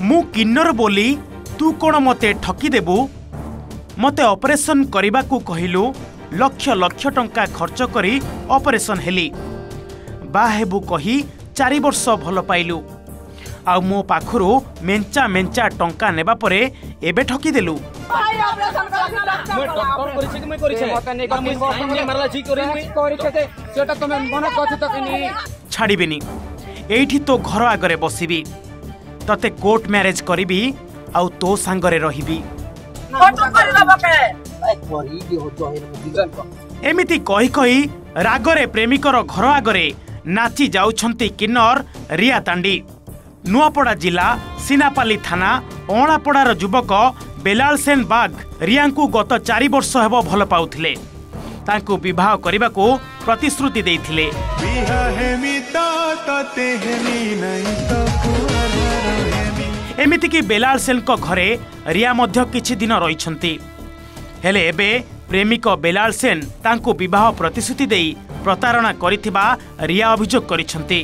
मु किन्नर बोली तू कौन मते ठकी देबू मते ऑपरेशन करने को कहलु लक्ष लक्ष टंका खर्च करी ऑपरेशन हेली बाहेबू कही 4 वर्ष भल पाइलु आ मो पाखरु मेंचा मेंचा टंका नेबा परे एबे ठकी देलु छाड़बेनी एठी तो घर आगरे बसबी तते कोर्ट मैरेज करी आउ तो सांगरे रहिबी एमिति कही कही रागरे प्रेमिकर घर आगरे नाची जाउछंती किन्नर रिया तांडी नुआपड़ा जिला सिनापाली थाना अणापड़ार युवक बेलाल सेन बाग रिया को गत 4 वर्ष हेब भल पाउथिले तांकु विवाह करने को प्रतिश्रुति देइथिले एमिति कि बेलाल सेन को घरे रिया मध्य किछि दिन रहिछंती हेले एबे प्रेमिक बेलाल सेन तांकु विवाह प्रतिश्रुति देई प्रतारणा करिथिबा रिया अभियोग करिछंती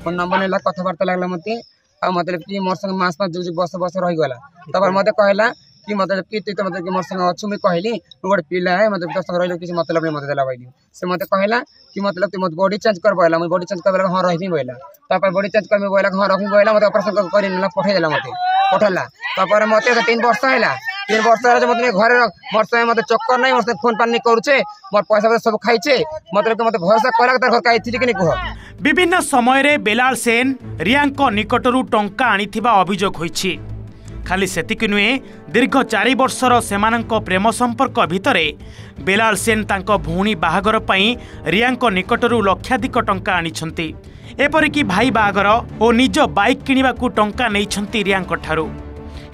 फोन नंबर नेला कथबार्ता लागला मते आ मतलब कि मोर संग मास पास जो बस बस रहि गला तब मते कहला कि मतलब कि तू मतलब कि मोर संग अछु में कहली गोड पिला है मतलब संग रहिलो किछि मतलब नै मते देला भाई से मते कहला कि मतलब कि मत बॉडी चेंज कर बोला मैं बॉडी चेंज करबला हां रहिबी बोला तब बॉडी चेंज कर में बोला हां रहिबी बोला मते ऑपरेशन करि नेला पठै देला मते पठला तब मते 3 वर्ष हैला 3 वर्ष रे मते घरे मोर संग मते चक्कर नै मोर फोन पानी करूचे मोर पैसा सब खाइचे मतलब कि मते भरोसा करला त घर काइथि कि नै कह विभिन्न समय रे बेलाल सेन रियांको निकटरू टंका आनिथिबा अभियोग होइछि खाली सेतिक नुहे दीर्घ 4 वर्षर सेमानंको प्रेम संपर्क भितरे बेलाल सेन तांको भौणी बाहागर पई रियांको निकटरू लक्षाधिक टंका आनिछंती एपरिकी भाई बाहागर ओ निज बाइक किनिबा को टंका नैछंती रियांको ठारू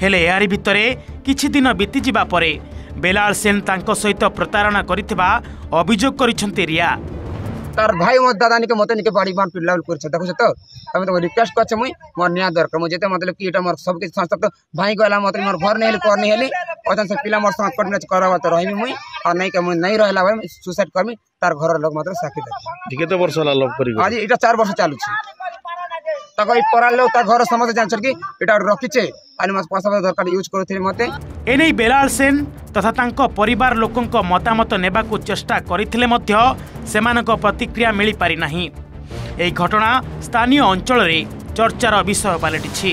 हेले यारी भितरे किछि दिन बीती जिबा परे बेलाल सेन तांको सहित प्रतारणा करिथिबा अभियोग करिछंती रिया तार भाई मो दादा निके मते निके बाड़ी बान पिल्लाल करछ देखो तो हम तो रिक्वेस्ट करछ मुई मोर न्याय दरकार मुझे तो मतलब कि एटा मोर सब के संस्था तो भाई गला मतलब मोर घर नै कर नै हेली ओतन से पिला मोर संग कटने करवा तो रहिमी मुई और नै के मुई नै रहला भाई सुसाइड करमी तार घर लोग मतलब साथी दे केते वर्ष ला लव करी आज एटा 4 वर्ष चालू छी तक ई पराल लो ता घर समझ जान कि एटा रखिचे अनि मस पैसा दरकार यूज करथि मते एनै बेलाल सेन तथा तांको परिवार लोकंक मतामत नेबा को चेष्टा करिथिले मध्य सेमानक प्रतिक्रिया मिली पारि नाही एई घटना स्थानीय अंचल रे चर्चार विषय पालटिछि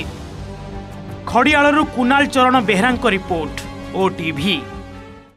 खड़ियालरू कुणाल चरण बेहरांक रिपोर्ट ओटीवी।